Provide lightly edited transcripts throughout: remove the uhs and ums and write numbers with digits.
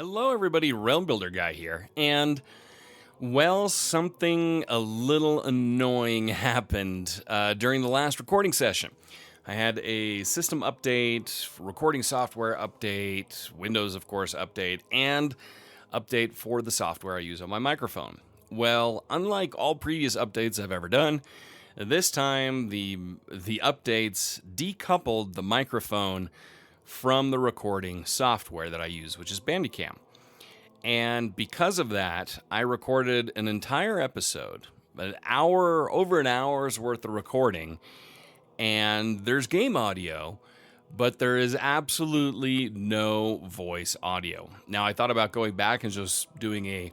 Hello, everybody. Realm Builder Guy here. And, well, something a little annoying happened during the last recording session. I had a system update, recording software update, Windows, of course, update, and update for the software I use on my microphone. Well, unlike all previous updates I've ever done, this time the updates decoupled the microphone from the recording software that I use, which is Bandicam. And because of that, I recorded an entire episode, over an hour's worth of recording, and there's game audio, but there is absolutely no voice audio. Now, I thought about going back and just doing a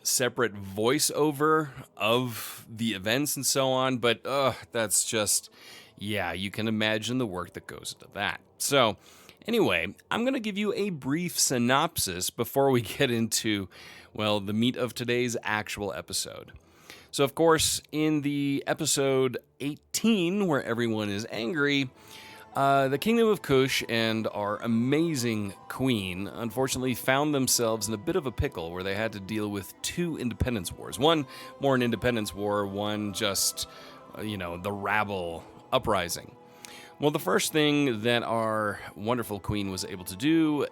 separate voiceover of the events and so on, but that's just, yeah, you can imagine the work that goes into that. So, anyway, I'm going to give you a brief synopsis before we get into, well, the meat of today's actual episode. So, of course, in the episode 18, where everyone is angry, the Kingdom of Kush and our amazing queen unfortunately found themselves in a bit of a pickle where they had to deal with two independence wars. One more an independence war, one just, the rabble uprising. Well, the first thing that our wonderful queen was able to do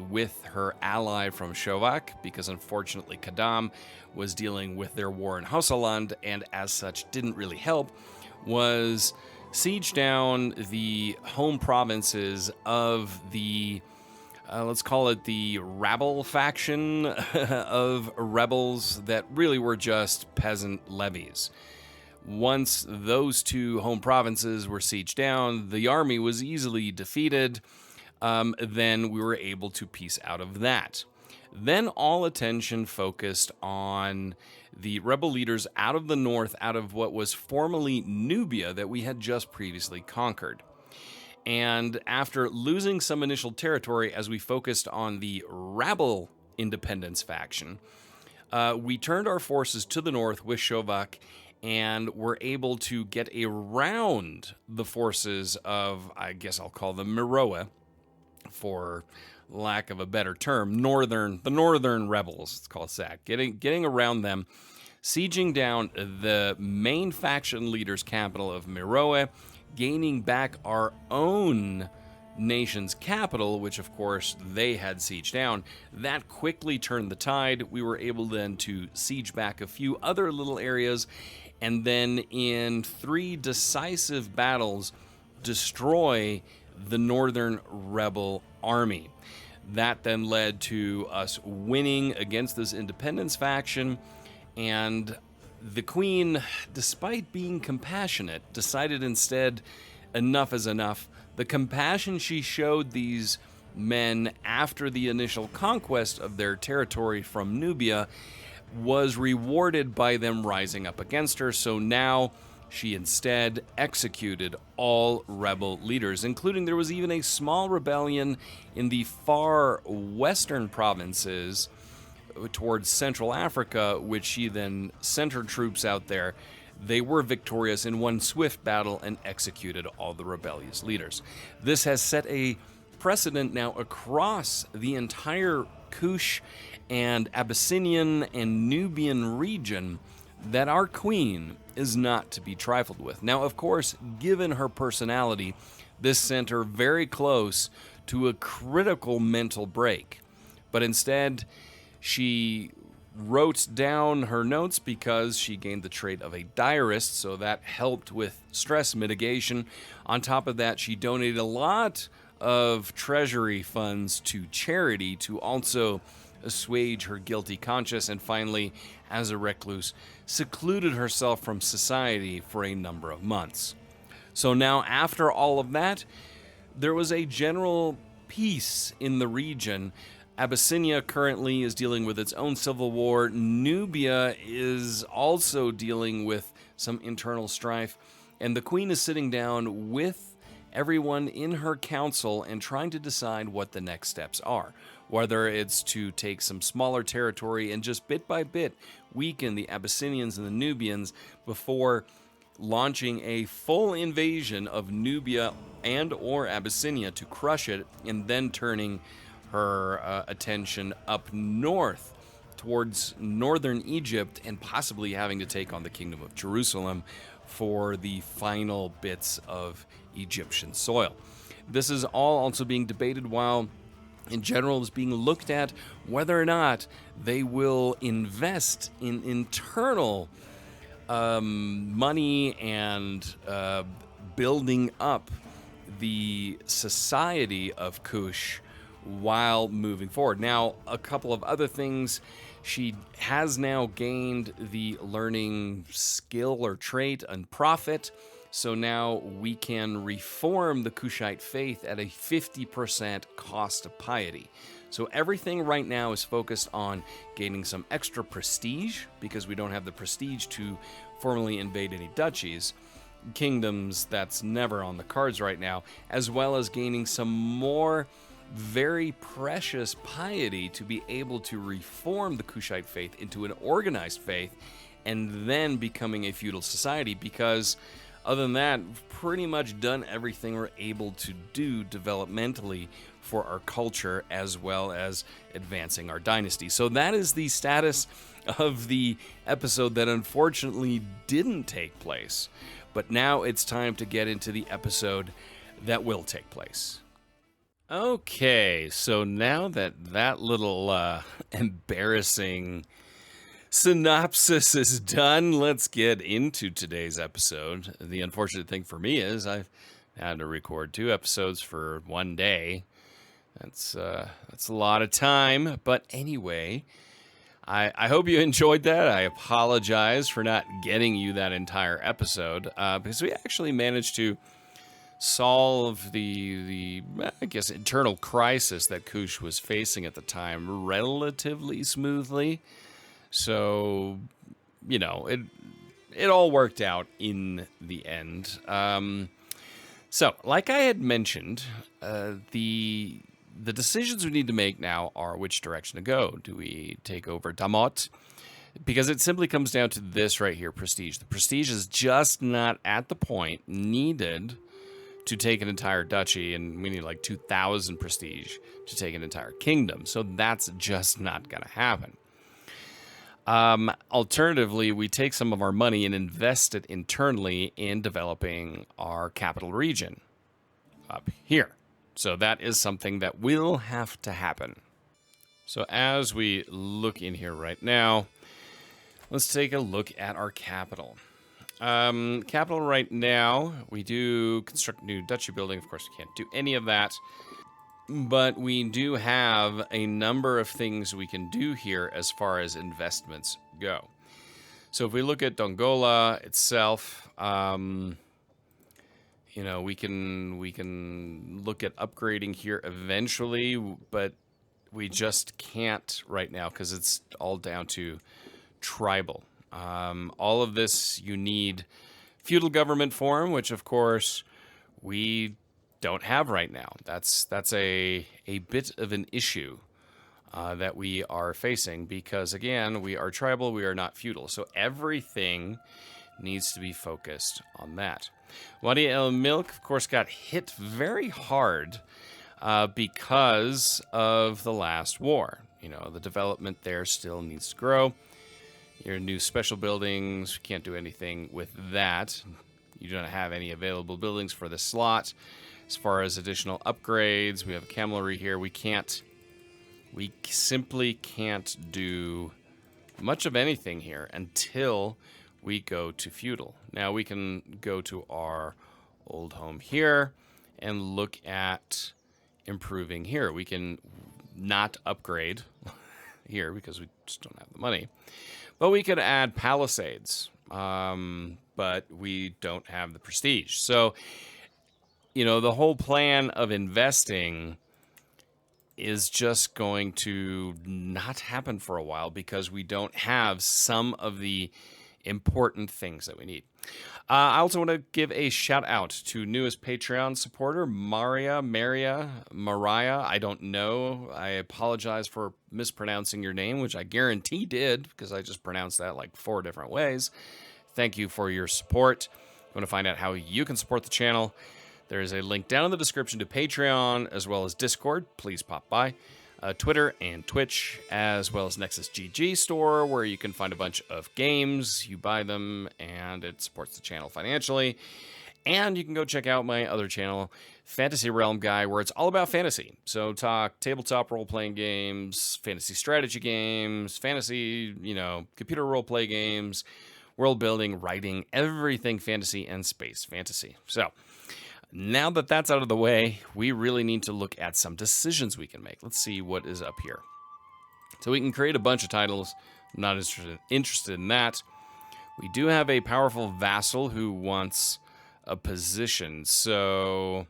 with her ally from Shovak, because unfortunately Kadam was dealing with their war in Hausaland and as such didn't really help, was siege down the home provinces of the, let's call it the rabble faction of rebels that really were just peasant levies. Once those two home provinces were sieged down, the army was easily defeated. Then we were able to piece out of that. Then all attention focused on the rebel leaders out of the north, out of what was formerly Nubia that we had just previously conquered. And after losing some initial territory as we focused on the rabble independence faction, we turned our forces to the north with Shovak and were able to get around the forces of, I guess I'll call them Meroe, for lack of a better term, the northern rebels, let's call it that, getting around them, sieging down the main faction leader's capital of Meroe, gaining back our own nation's capital, which of course they had sieged down. That quickly turned the tide. We were able then to siege back a few other little areas, and then in 3 decisive battles, destroy the northern rebel army. That then led to us winning against this independence faction, and the queen, despite being compassionate, decided instead enough is enough. The compassion she showed these men after the initial conquest of their territory from Nubia was rewarded by them rising up against her, so now she instead executed all rebel leaders, including there was even a small rebellion in the far western provinces towards Central Africa, which she then sent her troops out there. They were victorious in one swift battle and executed all the rebellious leaders. This has set a precedent now across the entire Kush and Abyssinian and Nubian region that our queen is not to be trifled with. Now, of course, given her personality, this sent her very close to a critical mental break. But instead, she wrote down her notes because she gained the trait of a diarist, so that helped with stress mitigation. On top of that, she donated a lot of treasury funds to charity to also assuage her guilty conscience, and finally, as a recluse, secluded herself from society for a number of months. So now, after all of that, there was a general peace in the region. Abyssinia currently is dealing with its own civil war. Nubia is also dealing with some internal strife. And the queen is sitting down with everyone in her council and trying to decide what the next steps are. Whether it's to take some smaller territory and just bit by bit weaken the Abyssinians and the Nubians before launching a full invasion of Nubia and or Abyssinia to crush it, and then turning her attention up north towards northern Egypt and possibly having to take on the Kingdom of Jerusalem for the final bits of Egyptian soil. This is all also being debated while in general is being looked at whether or not they will invest in internal money and building up the society of Kush while moving forward. Now, a couple of other things. She has now gained the learning skill or trait and profit. So now we can reform the Kushite faith at a 50% cost of piety. So everything right now is focused on gaining some extra prestige because we don't have the prestige to formally invade any duchies. Kingdoms, that's never on the cards right now, as well as gaining some more very precious piety to be able to reform the Kushite faith into an organized faith and then becoming a feudal society, because other than that, we've pretty much done everything we're able to do developmentally for our culture as well as advancing our dynasty. So that is the status of the episode that unfortunately didn't take place. But now it's time to get into the episode that will take place. Okay, so now that little embarrassing synopsis is done, let's get into today's episode. The unfortunate thing for me is I've had to record 2 episodes for one day. That's a lot of time, but anyway, I hope you enjoyed that. I apologize for not getting you that entire episode because we actually managed to solve the I guess internal crisis that Kush was facing at the time relatively smoothly. So, you know, it all worked out in the end. So, like I had mentioned, the decisions we need to make now are which direction to go. Do we take over Damat? Because it simply comes down to this right here, prestige. The prestige is just not at the point needed to take an entire duchy, and we need like 2,000 prestige to take an entire kingdom. So that's just not going to happen. Alternatively, we take some of our money and invest it internally in developing our capital region up here. So that is something that will have to happen. So as we look in here right now, let's take a look at our capital. Capital right now, we do construct a new duchy building. Of course, we can't do any of that. But we do have a number of things we can do here as far as investments go. So if we look at Dongola itself, you know, we can look at upgrading here eventually, but we just can't right now because it's all down to tribal. All of this, you need feudal government form, which of course we don't have right now. That's a bit of an issue that we are facing because, again, we are tribal, we are not feudal. So everything needs to be focused on that. Wadi El Milk, of course, got hit very hard because of the last war. You know, the development there still needs to grow. Your new special buildings, can't do anything with that. You don't have any available buildings for the slot. As far as additional upgrades, we have a camelry here. We simply can't do much of anything here until we go to feudal. Now we can go to our old home here and look at improving here. We can not upgrade here because we just don't have the money. But we could add palisades, but we don't have the prestige. So, you know, the whole plan of investing is just going to not happen for a while because we don't have some of the important things that we need. I also want to give a shout out to newest Patreon supporter, Mariah. I don't know. I apologize for mispronouncing your name, which I guarantee did because I just pronounced that like 4 different ways. Thank you for your support. If you want to find out how you can support the channel, There is a link down in the description to Patreon as well as Discord. Please pop by. Twitter and Twitch, as well as Nexus GG store, where you can find a bunch of games. You buy them, and it supports the channel financially. And you can go check out my other channel, Fantasy Realm Guy, where it's all about fantasy. So talk tabletop role-playing games, fantasy strategy games, fantasy, computer role-play games, world building, writing, everything fantasy and space fantasy. So now that that's out of the way, we really need to look at some decisions we can make. Let's see what is up here. So we can create a bunch of titles. I'm not interested in that. We do have a powerful vassal who wants a position. So,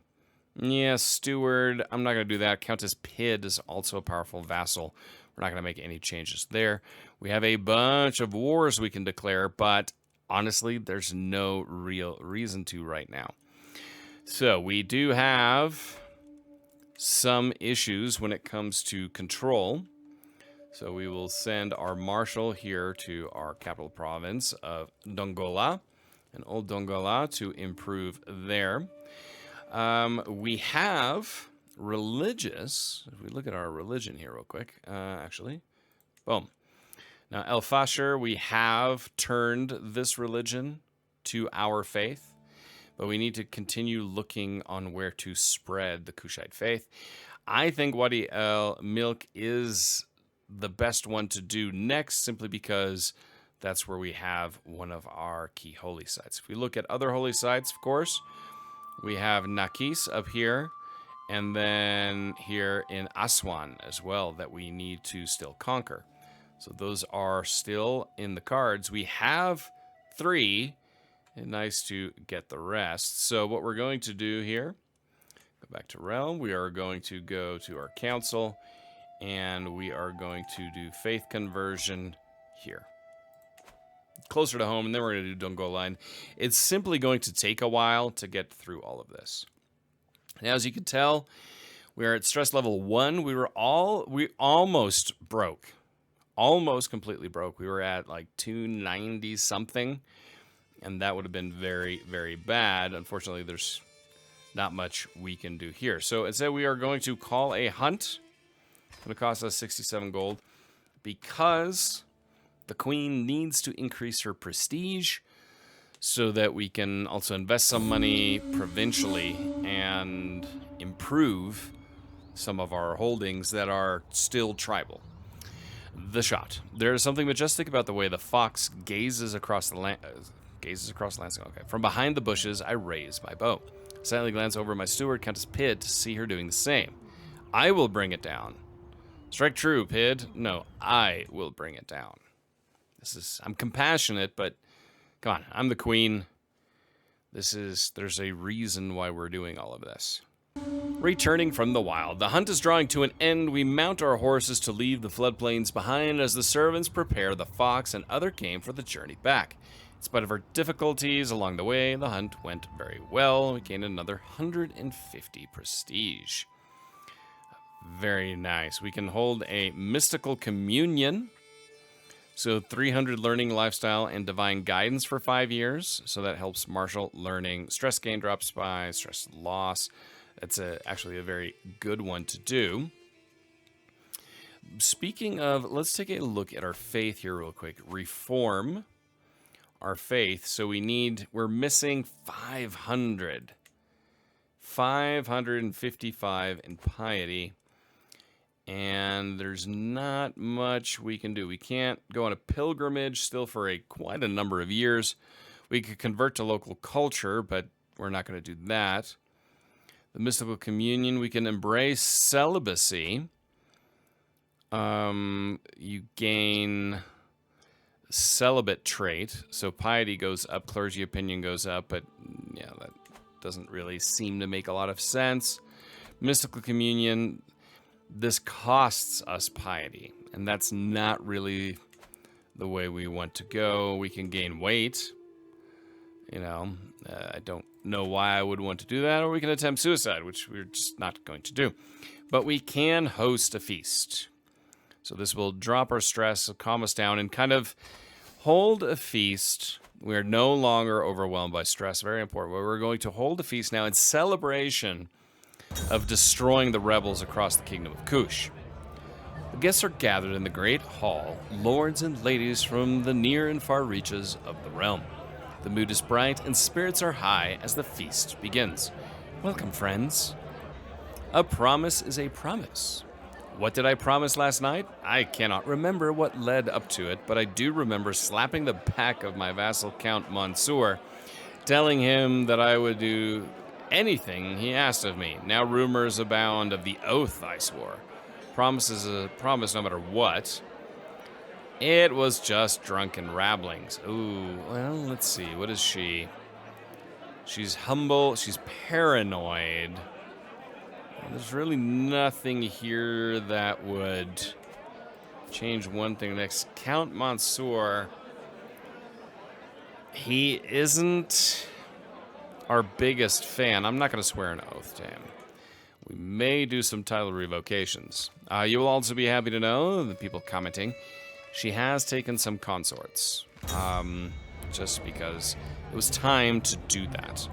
yeah, steward. I'm not going to do that. Countess Pid is also a powerful vassal. We're not going to make any changes there. We have a bunch of wars we can declare, but honestly, there's no real reason to right now. So we do have some issues when it comes to control. So we will send our marshal here to our capital province of Dongola, and Old Dongola, to improve there. We have religious. If we look at our religion here real quick, actually, boom. Now, El Fasher, we have turned this religion to our faith. But we need to continue looking on where to spread the Kushite faith. I think Wadi El Milk is the best one to do next, simply because that's where we have one of our key holy sites. If we look at other holy sites, of course, we have Nakis up here, and then here in Aswan as well, that we need to still conquer. So those are still in the cards. We have 3. And nice to get the rest. So what we're going to do here, go back to Realm. We are going to go to our council, and we are going to do faith conversion here. Closer to home, and then we're going to do Dongola. It's simply going to take a while to get through all of this. Now, as you can tell, we are at stress level 1. We almost broke. Almost completely broke. We were at like 290 something. And that would have been very, very bad. Unfortunately, there's not much we can do here. So instead, we are going to call a hunt. It's going to cost us 67 gold. Because the queen needs to increase her prestige so that we can also invest some money provincially and improve some of our holdings that are still tribal. The shot. There is something majestic about the way the fox gazes across the land. Okay. From behind the bushes, I raise my bow. Silently glance over my steward, Countess Pid, to see her doing the same. I will bring it down. Strike true, Pid. No, I will bring it down. I'm compassionate, but come on, I'm the queen. There's a reason why we're doing all of this. Returning from the wild, the hunt is drawing to an end. We mount our horses to leave the floodplains behind as the servants prepare the fox and other game for the journey back. In spite of our difficulties along the way, the hunt went very well. We gained another 150 prestige. Very nice. We can hold a mystical communion. So 300 learning, lifestyle, and divine guidance for 5 years. So that helps martial learning. Stress gain drops by, stress loss. That's actually a very good one to do. Speaking of, let's take a look at our faith here real quick. Reform our faith. So we're missing 500. 555 in piety. And there's not much we can do. We can't go on a pilgrimage still for quite a number of years. We could convert to local culture, but we're not going to do that. The mystical communion, we can embrace celibacy. You gain celibate trait, so piety goes up, clergy opinion goes up, but yeah, that doesn't really seem to make a lot of sense. Mystical communion, this costs us piety, and that's not really the way we want to go. We can gain weight. I don't know why I would want to do that, or we can attempt suicide, which we're just not going to do. But we can host a feast. So this will drop our stress, calm us down, and kind of hold a feast We are no longer overwhelmed by stress. Very important. We're going to hold a feast now in celebration of destroying the rebels across the Kingdom of Kush. The guests are gathered in the great hall, lords and ladies from the near and far reaches of the realm. The mood is bright and spirits are high as the feast begins. Welcome, friends. A promise is a promise. What did I promise last night? I cannot remember what led up to it, but I do remember slapping the back of my vassal Count Consort, telling him that I would do anything he asked of me. Now rumors abound of the oath I swore. Promise is a promise no matter what. It was just drunken rabblings. Ooh, well, let's see. What is she? She's humble. She's paranoid. There's really nothing here that would change one thing. Next, Count Consort. He isn't our biggest fan. I'm not going to swear an oath to him. We may do some title revocations. You will also be happy to know, the people commenting, she has taken some consorts. Just because it was time to do that.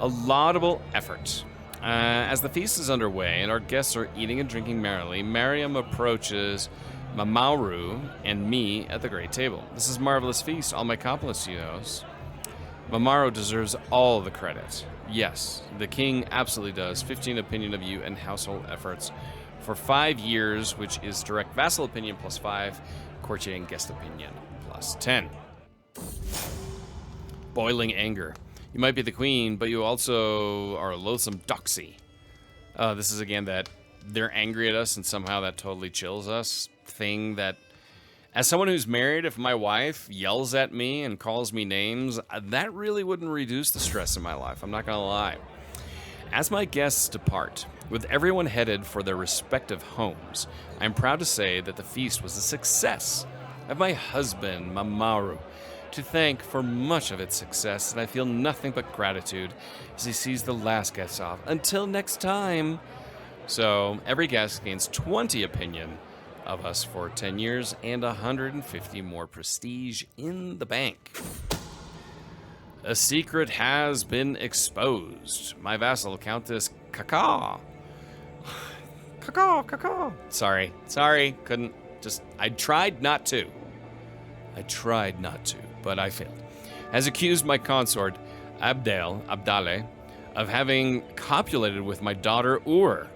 A laudable effort. As the feast is underway and our guests are eating and drinking merrily, Mariam approaches Mamaru and me at the great table. This is a marvelous feast. All my compliments to you, host. Mamaru deserves all the credit. Yes, the king absolutely does. 15 opinion of you and household efforts for 5 years, which is direct vassal opinion plus 5, courtier and guest opinion plus 10. Boiling anger. You might be the queen, but you also are a loathsome doxy. This is again that they're angry at us and somehow that totally chills us thing that, as someone who's married, if my wife yells at me and calls me names, that really wouldn't reduce the stress in my life. I'm not gonna lie. As my guests depart, with everyone headed for their respective homes, I'm proud to say that the feast was a success. I have my husband, Mamaru, to thank for much of its success, and I feel nothing but gratitude as he sees the last guest off. Until next time. So every guest gains 20 opinion of us for 10 years and 150 more prestige in the bank. A secret has been exposed. My vassal, Countess Kaka. Kaka. Sorry, couldn't. I tried not to, but I failed. Has accused my consort, Abdale, of having copulated with my daughter Ur.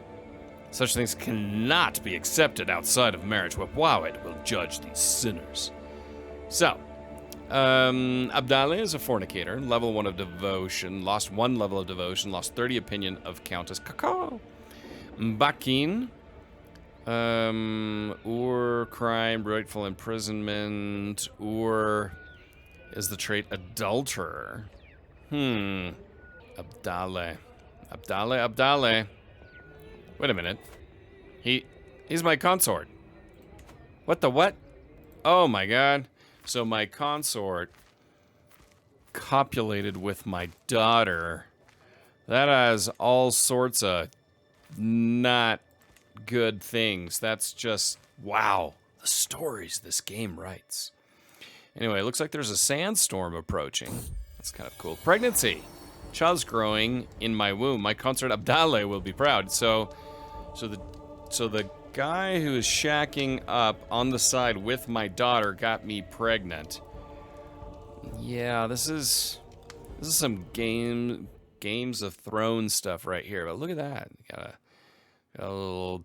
Such things cannot be accepted outside of marriage. Wawit will judge these sinners. So, Abdale is a fornicator, level 1 of devotion, lost 1 level of devotion, lost 30 opinion of Countess Kakao. Bakin, Ur, crime, rightful imprisonment. Ur is the trait adulterer. Abdale. Wait a minute. He's my consort. What the what? Oh my god. So my consort copulated with my daughter. That has all sorts of not good things. That's just, wow. The stories this game writes. Anyway, it looks like there's a sandstorm approaching. That's kind of cool. Pregnancy. Child's growing in my womb. My consort Abdale will be proud. So the guy who is shacking up on the side with my daughter got me pregnant. Yeah, this is some Games of Thrones stuff right here. But look at that. Got a little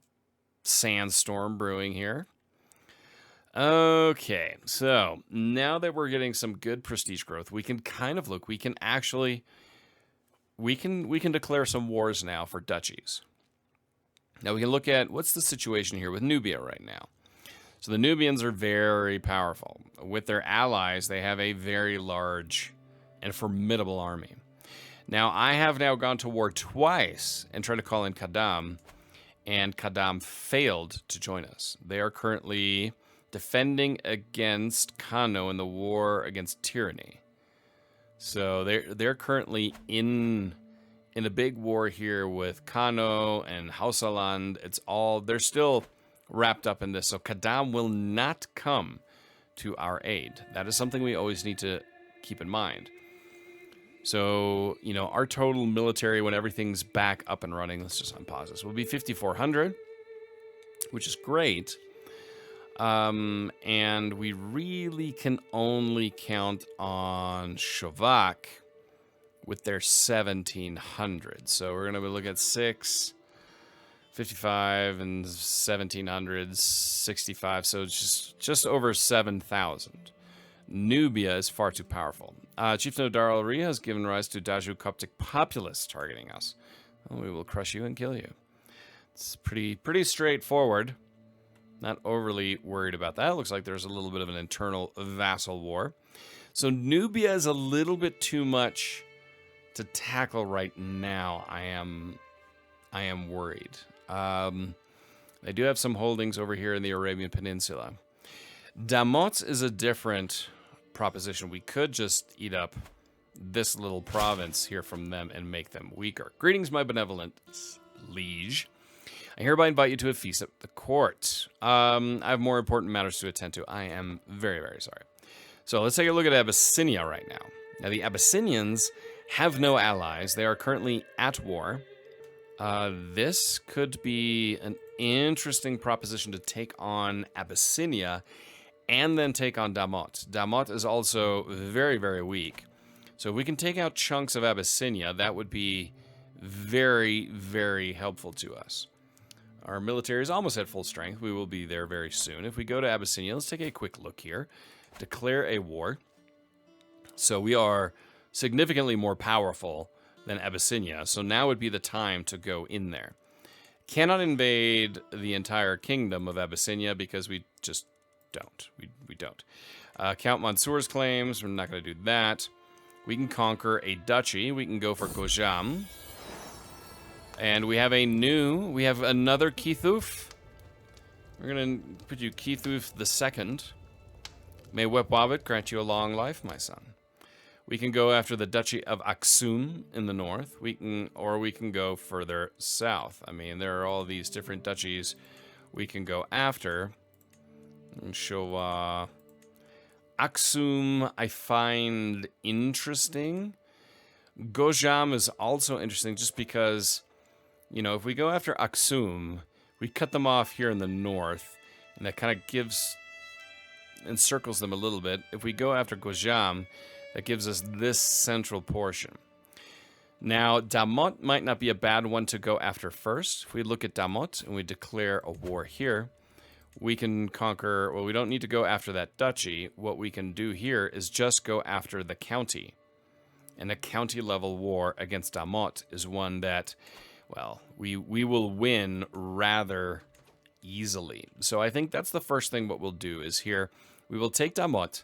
sandstorm brewing here. Okay, so now that we're getting some good prestige growth, we can kind of look. We can actually we can declare some wars now for duchies. Now we can look at what's the situation here with Nubia right now. So the Nubians are very powerful. With their allies, they have a very large and formidable army. Now I have now gone to war twice and tried to call in Kadam, and Kadam failed to join us. They are currently defending against Kano in the war against tyranny. So they're currently in a big war here with Kano and Hausaland. They're still wrapped up in this. So Kadam will not come to our aid. That is something we always need to keep in mind. So, you know, our total military, when everything's back up and running, let's just unpause this, will be 5,400, which is great. And we really can only count on Shovak with their 1,700. So we're going to look at 6, 55, and 1,700, 65. So just over 7,000. Nubia is far too powerful. Chief Nodar al-Ri has given rise to Daju Coptic populace targeting us. Well, we will crush you and kill you. It's pretty straightforward. Not overly worried about that. It looks like there's a little bit of an internal vassal war. So Nubia is a little bit too much to tackle right now. I am worried. They do have some holdings over here in the Arabian Peninsula. Damat is a different proposition. We could just eat up this little province here from them and make them weaker. Greetings, my benevolent liege. I hereby invite you to a feast at the court. I have more important matters to attend to. I am very, very sorry. So let's take a look at Abyssinia right now. Now, the Abyssinians have no allies. They are currently at war. This could be an interesting proposition to take on Abyssinia and then take on Damat. Damat is also very, very weak. So if we can take out chunks of Abyssinia, that would be very, very helpful to us. Our military is almost at full strength. We will be there very soon. If we go to Abyssinia, let's take a quick look here. Declare a war. So we are significantly more powerful than Abyssinia. So now would be the time to go in there. Cannot invade the entire kingdom of Abyssinia because we just don't. We don't. Count Mansur's claims. We're not going to do that. We can conquer a duchy. We can go for Gojam. And we have another Kithuf. We're going to put you Kithuf the Second. May Wepwabit grant you a long life, my son. We can go after the Duchy of Aksum in the north. We can go further south. I mean, there are all these different duchies we can go after. And show Aksum I find interesting. Gojam is also interesting just because, you know, if we go after Aksum, we cut them off here in the north, and that kind of gives, encircles them a little bit. If we go after Gojam, that gives us this central portion. Now, Damat might not be a bad one to go after first. If we look at Damat and we declare a war here, we can conquer, well, we don't need to go after that duchy. What we can do here is just go after the county. And a county level war against Damat is one that, well, we will win rather easily. So I think that's the first thing what we'll do is here, we will take Damat,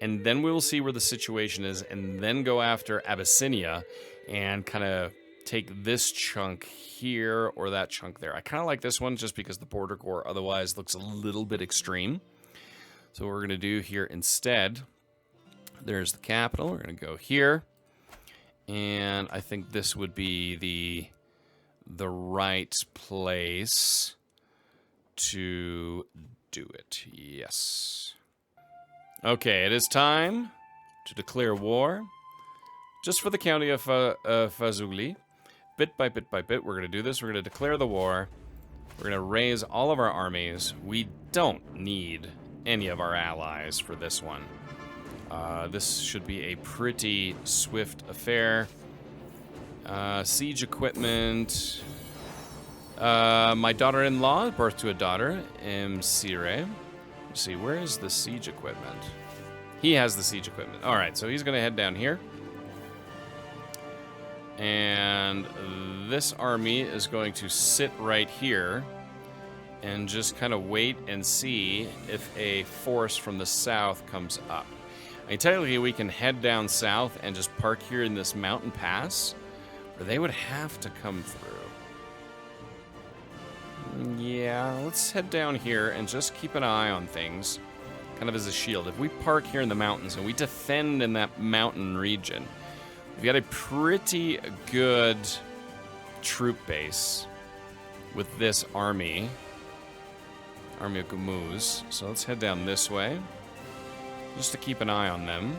and then we will see where the situation is, and then go after Abyssinia and kind of take this chunk here or that chunk there. I kind of like this one just because the border core otherwise looks a little bit extreme. So what we're going to do here instead, there's the capital. We're going to go here. And I think this would be the right place to do it. Yes. Okay, it is time to declare war. Just for the county of Fazugli. Bit by bit by bit, we're going to do this. We're going to declare the war. We're going to raise all of our armies. We don't need any of our allies for this one. This should be a pretty swift affair. Siege equipment. My daughter-in-law, birth to a daughter, Msire. Let's see, where is the siege equipment? He has the siege equipment. All right, so he's going to head down here. And this army is going to sit right here and just kind of wait and see if a force from the south comes up. I mean, technically, we can head down south and just park here in this mountain pass, or they would have to come through. Yeah, let's head down here and just keep an eye on things, kind of as a shield. If we park here in the mountains and we defend in that mountain region, we've got a pretty good troop base with this army of Gumuz. So let's head down this way, just to keep an eye on them.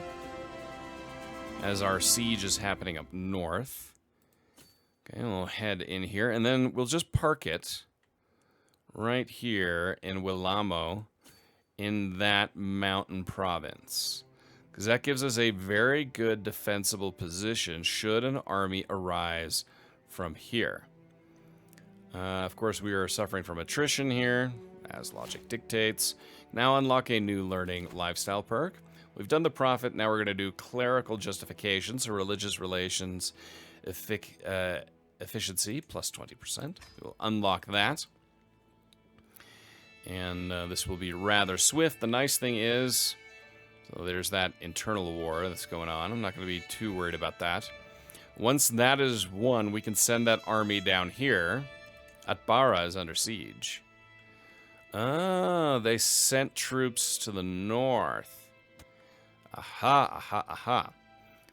as our siege is happening up north. Okay, we'll head in here, and then we'll just park it right here in Willamo in that mountain province. Because that gives us a very good defensible position should an army arise from here. Of course, we are suffering from attrition here, as logic dictates. Now unlock a new learning lifestyle perk. We've done the prophet, now we're going to do clerical justification, so religious relations efficiency, plus 20%. We'll unlock that. And this will be rather swift. The nice thing is, so there's that internal war that's going on. I'm not going to be too worried about that. Once that is won, we can send that army down here. Atbara is under siege. Ah, they sent troops to the north. Aha, aha, aha.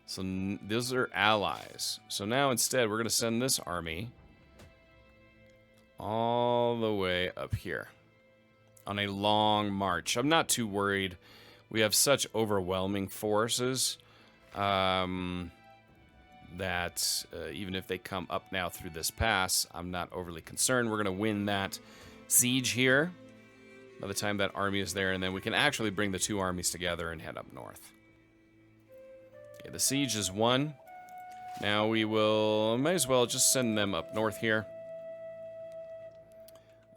So those are allies. So now instead, we're going to send this army all the way up here on a long march. I'm not too worried. We have such overwhelming forces that even if they come up now through this pass, I'm not overly concerned. We're going to win that siege here by the time that army is there, and then we can actually bring the two armies together and head up north. Okay, the siege is won. Now we might as well just send them up north here.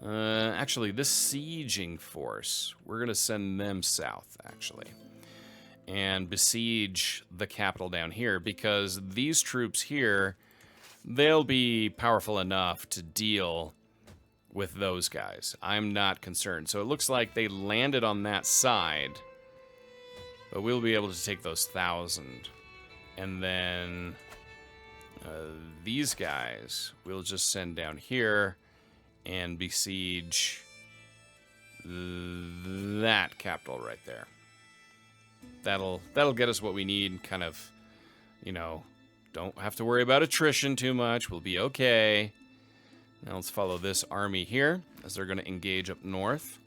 Actually, this sieging force, we're going to send them south, actually, and besiege the capital down here, because these troops here, they'll be powerful enough to deal with those guys. I'm not concerned. So it looks like they landed on that side, but we'll be able to take those 1,000. And then these guys we'll just send down here and besiege that capital right there. That'll get us what we need, kind of, you know, don't have to worry about attrition too much. We'll be okay. Now let's follow this army here as they're going to engage up north.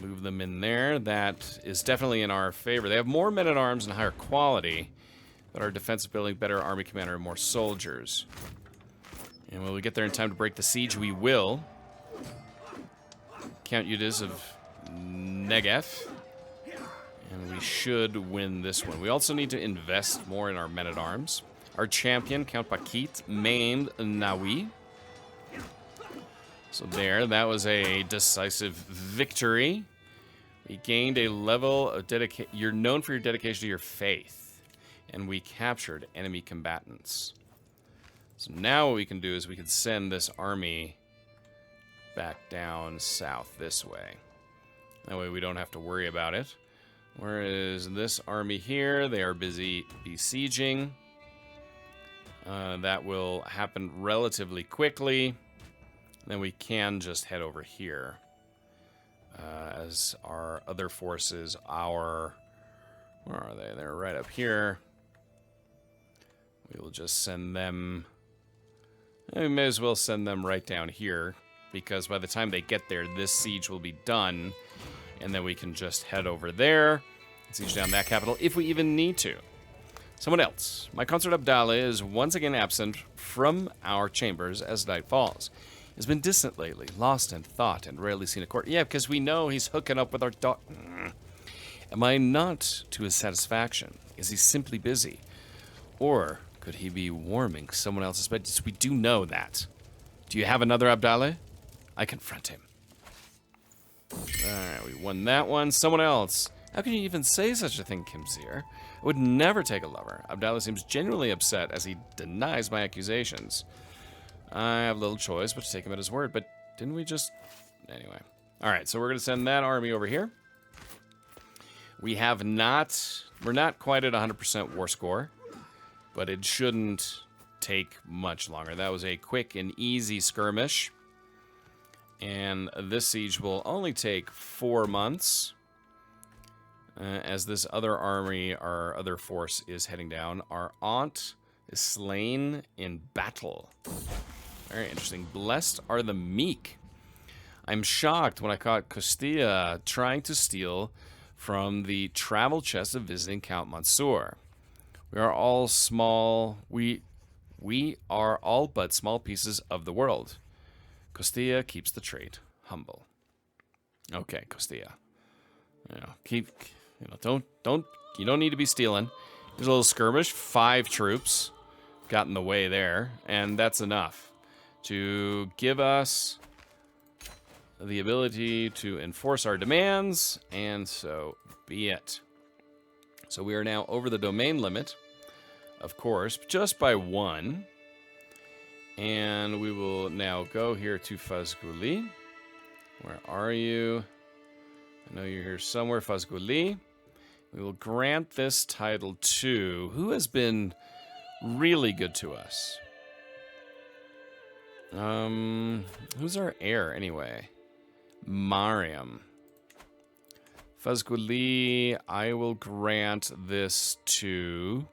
Move them in there. That is definitely in our favor. They have more men-at-arms and higher quality, but our defensive building, better army commander, and more soldiers. And will we get there in time to break the siege? We will. Count Udis of Negev. And we should win this one. We also need to invest more in our men-at-arms. Our champion, Count Bakit, maimed Nawi. So there, that was a decisive victory. We gained a level of dedication. You're known for your dedication to your faith. And we captured enemy combatants. So now what we can do is we can send this army back down south this way. That way we don't have to worry about it. Whereas this army here, they are busy besieging. That will happen relatively quickly. Then we can just head over here. As our other forces, where are they? They're right up here. We will just send them. We may as well send them right down here, because by the time they get there, this siege will be done. And then we can just head over there and siege down that capital if we even need to. Someone else. My consort Abdallah is once again absent from our chambers as night falls. He's been distant lately, lost in thought, and rarely seen at court. Yeah, because we know he's hooking up with our daughter. Am I not to his satisfaction? Is he simply busy? Or could he be warming someone else's bed? We do know that. Do you have another Abdallah? I confront him. Alright, we won that one. Someone else. How can you even say such a thing, Kimzir? I would never take a lover. Abdallah seems genuinely upset as he denies my accusations. I have little choice but to take him at his word, but didn't we just... Anyway. Alright, so we're going to send that army over here. We're not quite at 100% war score, but it shouldn't take much longer. That was a quick and easy skirmish. And this siege will only take 4 months. As this other army, our other force, is heading down. Our aunt is slain in battle. Very interesting. Blessed are the meek. I'm shocked when I caught Castilla trying to steal from the travel chest of visiting Count Consort. We are all small. We are all but small pieces of the world. Costilla keeps the trait humble. Okay, Costilla. You don't need to be stealing. There's a little skirmish. 5 troops got in the way there, and that's enough to give us the ability to enforce our demands, and so be it. So we are now over the domain limit, of course, just by 1. And we will now go here to Fazguli. Where are you? I know you're here somewhere, Fazguli. We will grant this title to who has been really good to us. Who's our heir anyway? Mariam. Fazguli, I will grant this to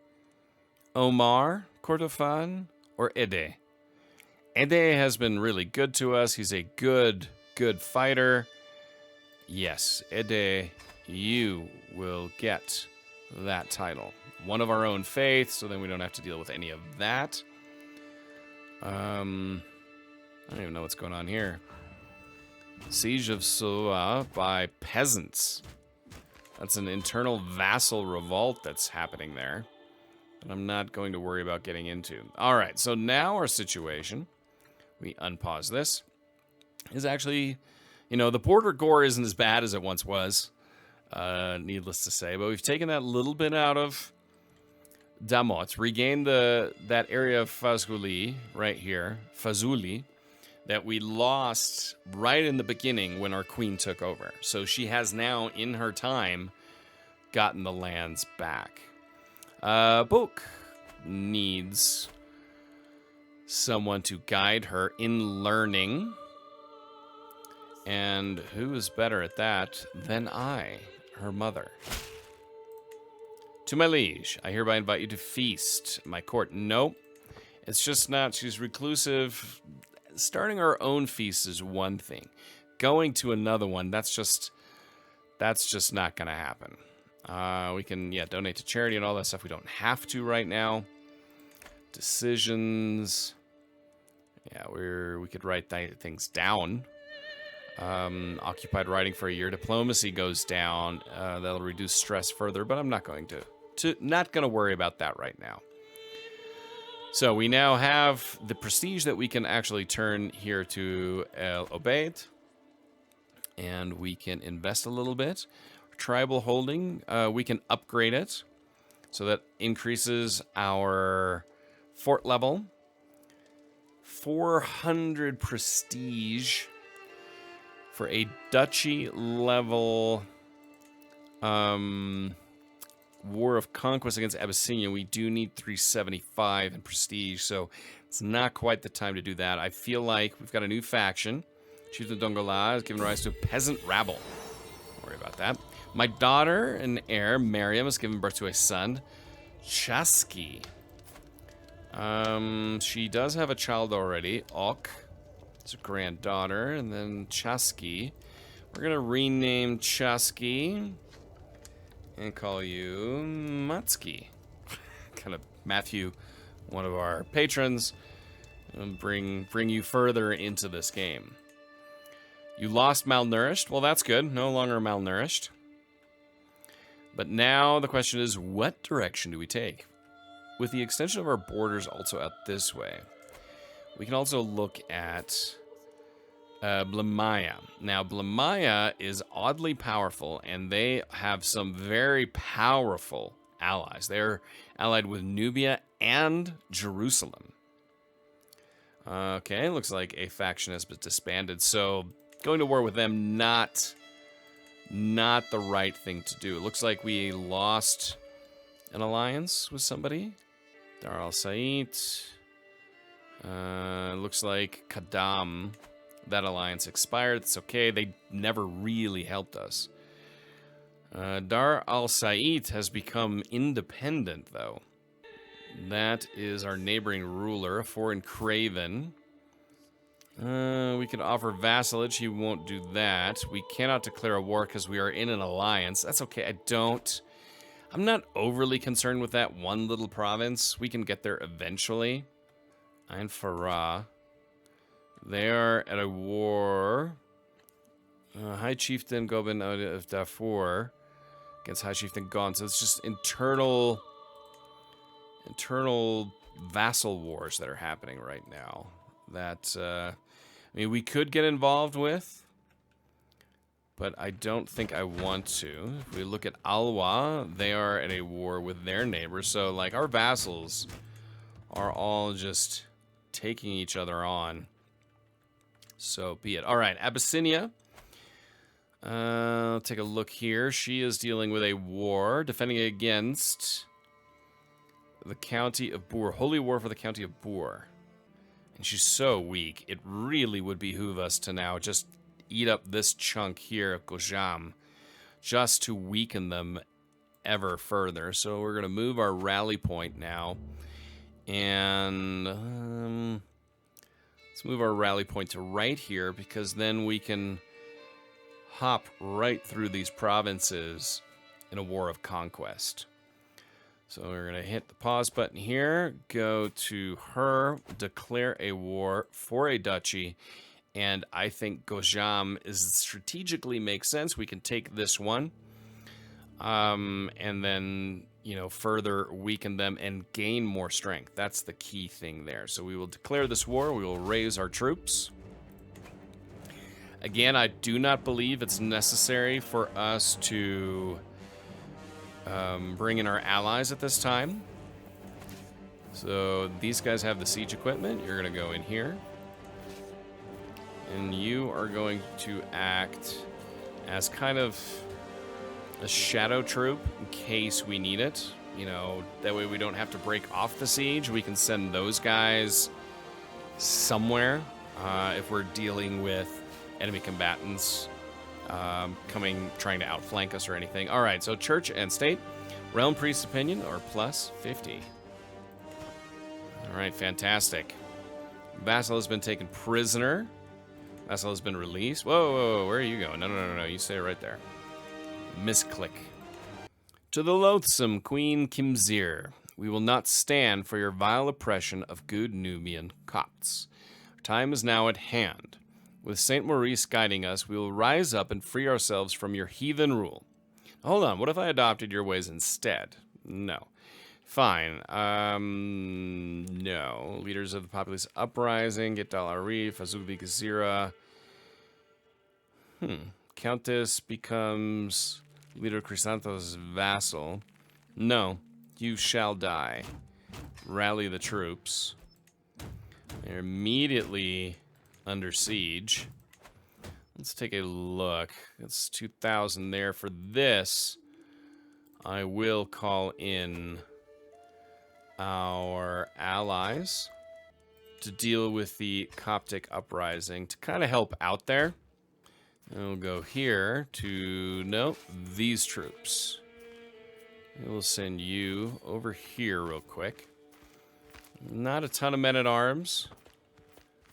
Omar, Kordofan, or Ede. Ede has been really good to us. He's a good fighter. Yes, Ede, you will get that title. One of our own faith, so then we don't have to deal with any of that. I don't even know what's going on here. Siege of Sua by peasants. That's an internal vassal revolt that's happening there. But I'm not going to worry about getting into. All right, so now our situation, we unpause this, is actually, the border gore isn't as bad as it once was, needless to say. But we've taken that little bit out of Damat, regained that area of Fazguli right here, Fazuli, that we lost right in the beginning when our queen took over. So she has now, in her time, gotten the lands back. Book needs someone to guide her in learning. And who is better at that than I, her mother? To my liege, I hereby invite you to feast. My court, nope. It's just not. She's reclusive. Starting our own feast is one thing. Going to another one, that's just not going to happen. We can, donate to charity and all that stuff. We don't have to right now. Decisions. Yeah, we could write things down. Occupied writing for a year. Diplomacy goes down. That'll reduce stress further, but I'm not going to worry about that right now. So we now have the prestige that we can actually turn here to El Obeid. And we can invest a little bit. Tribal holding, we can upgrade it. So that increases our fort level. 400 prestige for a duchy level War of Conquest against Abyssinian. We do need 375 in prestige, so it's not quite the time to do that. I feel like we've got a new faction. Chief of Dongola has given rise to a peasant rabble. Don't worry about that. My daughter and heir, Mariam, has given birth to a son, Chaski. She does have a child already, Ok. It's a granddaughter, and then Chaski. We're going to rename Chaski and call you Matski. Kind of Matthew, one of our patrons, and bring you further into this game. You lost malnourished. Well, that's good. No longer malnourished. But now the question is, what direction do we take? With the extension of our borders also out this way, we can also look at Blamaya. Now, Blamaya is oddly powerful, and they have some very powerful allies. They're allied with Nubia and Jerusalem. Okay, looks like a faction has been disbanded, so going to war with them, not the right thing to do. It looks like we lost an alliance with somebody. Dar al-Said. Looks like Kadam. That alliance expired. It's okay. They never really helped us. Dar al-Said has become independent, though. That is our neighboring ruler, a foreign craven. We can offer vassalage. He won't do that. We cannot declare a war because we are in an alliance. That's okay. I'm not overly concerned with that one little province. We can get there eventually. Ain Farah. They are at a war. High Chieftain Gobin of Darfur against High Chieftain Gon. So it's just internal vassal wars that are happening right now. That, I mean, we could get involved with, but I don't think I want to. If we look at Alwa, they are at a war with their neighbors. So, like, our vassals are all just taking each other on. So be it. All right, Abyssinia. Take a look here. She is dealing with a war, defending against the county of Bur. Holy war for the county of Bur. And she's so weak. It really would behoove us to now just eat up this chunk here of Gojam, just to weaken them ever further. So we're going to move our rally point now. And let's move our rally point to right here, because then we can hop right through these provinces in a war of conquest. So we're going to hit the pause button here, go to her, declare a war for a duchy, and I think Gojam strategically makes sense. We can take this one, and then, you know, further weaken them and gain more strength. That's the key thing there. So we will declare this war. We will raise our troops. Again, I do not believe it's necessary for us to bring in our allies at this time. So these guys have the siege equipment. You're going to go in here. And you are going to act as kind of a shadow troop in case we need it. You know, that way we don't have to break off the siege. We can send those guys somewhere if we're dealing with enemy combatants trying to outflank us or anything. All right, so church and state, realm priest's opinion, or plus 50. All right, fantastic. Vassal has been taken prisoner. Vassal has been released. Whoa, whoa, whoa, where are you going? No, you stay right there. Misclick. To the loathsome Queen Kimzir, we will not stand for your vile oppression of good Nubian Copts. Our time is now at hand. With Saint Maurice guiding us, we will rise up and free ourselves from your heathen rule. Hold on, what if I adopted your ways instead? No. Fine. No. Leaders of the populace uprising, Get Al Arif, Azuli Gazira. Countess becomes leader of Chrysanthos' vassal. No. You shall die. Rally the troops. They're immediately under siege. Let's take a look. That's 2,000 there. For this, I will call in our allies to deal with the Coptic uprising to kind of help out there. And we'll go here to, nope, these troops. We'll send you over here real quick. Not a ton of men-at-arms,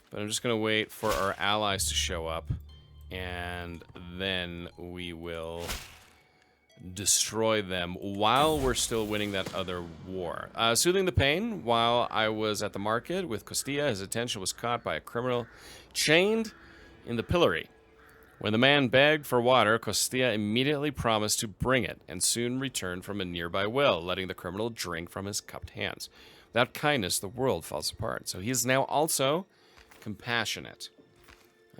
but I'm just going to wait for our allies to show up, and then we will destroy them while we're still winning that other war. Soothing the pain, while I was at the market with Costilla, his attention was caught by a criminal chained in the pillory. When the man begged for water, Costilla immediately promised to bring it, and soon returned from a nearby well, letting the criminal drink from his cupped hands. Without kindness, the world falls apart. So he is now also compassionate.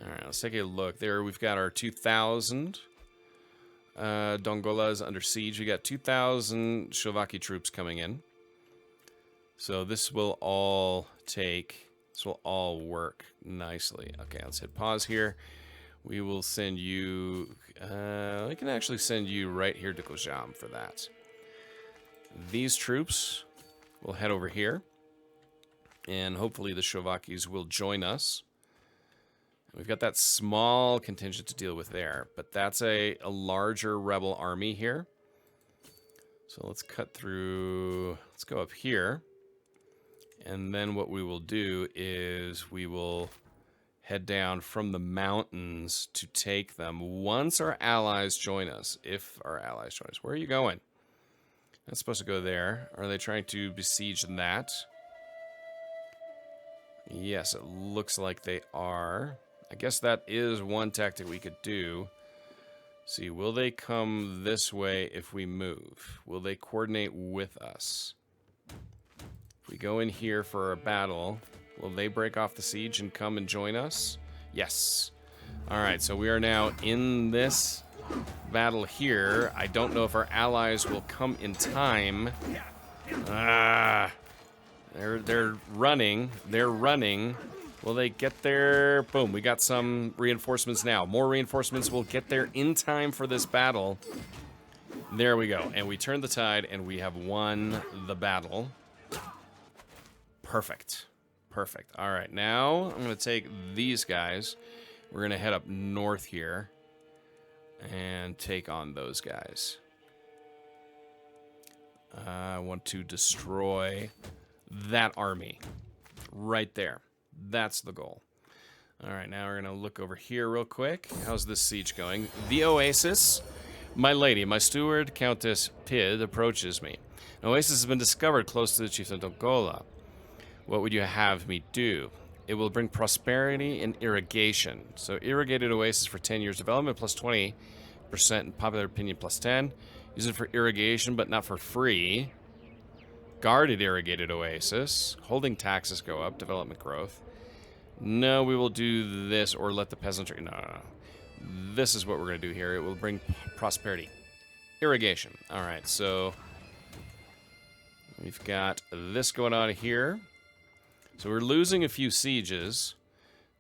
All right, let's take a look. There we've got our 2,000. Dongola is under siege. We got 2,000 Slovaki troops coming in. So this will all work nicely. Okay, let's hit pause here. We will send you, we can actually send you right here to Gojam for that. These troops will head over here. And hopefully the Slovakis will join us. We've got that small contingent to deal with there, but that's a larger rebel army here. So let's cut through, let's go up here. And then what we will do is we will head down from the mountains to take them once our allies join us. If our allies join us. Where are you going? That's supposed to go there. Are they trying to besiege that? Yes, it looks like they are. I guess that is one tactic we could do. See, will they come this way if we move? Will they coordinate with us? If we go in here for a battle, will they break off the siege and come and join us? Yes. Alright, so we are now in this battle here. I don't know if our allies will come in time. They're running. They're running. Will they get there? Boom, we got some reinforcements now. More reinforcements will get there in time for this battle. There we go. And we turned the tide, and we have won the battle. Perfect. Perfect. All right, now I'm going to take these guys. We're going to head up north here and take on those guys. I want to destroy that army right there. That's the goal. All right, now we're going to look over here real quick. How's this siege going? The Oasis. My lady, my steward, Countess Pid, approaches me. An oasis has been discovered close to the chieftain of Gola. What would you have me do? It will bring prosperity and irrigation. So irrigated oasis for 10 years. Development plus 20%, and popular opinion plus 10. Use it for irrigation, but not for free. Guarded irrigated oasis. Holding taxes go up. Development growth. No, we will do this or let the peasantry... No. This is what we're going to do here. It will bring prosperity. Irrigation. All right, so we've got this going on here. So we're losing a few sieges,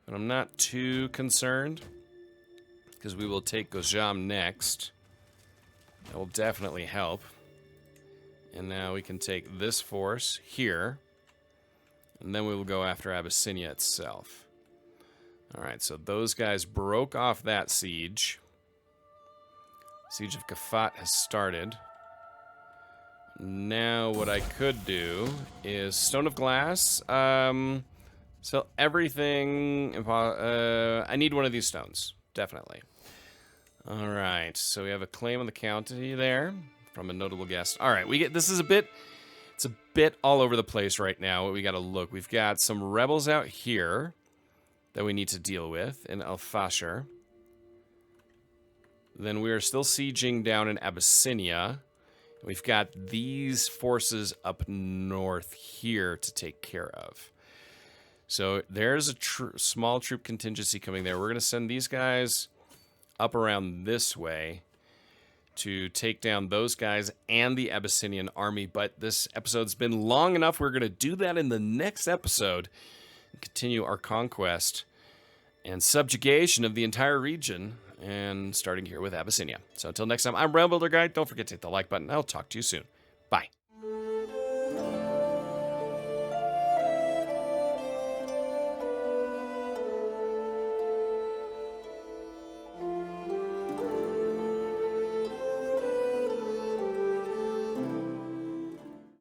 but I'm not too concerned because we will take Gojam next. That will definitely help. And now we can take this force here, and then we will go after Abyssinia itself. All right, so those guys broke off that siege. Siege of Kafat has started. Now what I could do is Stone of Glass. Sell everything. I need one of these stones, definitely. All right, so we have a claim on the county there from a notable guest. All right, we get this is it's a bit all over the place right now. We got to look. We've got some rebels out here that we need to deal with in Al Fashir. Then we are still sieging down in Abyssinia. We've got these forces up north here to take care of. So there's a small troop contingency coming there. We're going to send these guys up around this way to take down those guys and the Abyssinian army. But this episode's been long enough. We're going to do that in the next episode and continue our conquest and subjugation of the entire region. And starting here with Abyssinia. So until next time, I'm Realm Builder Guy. Don't forget to hit the like button. I'll talk to you soon. Bye.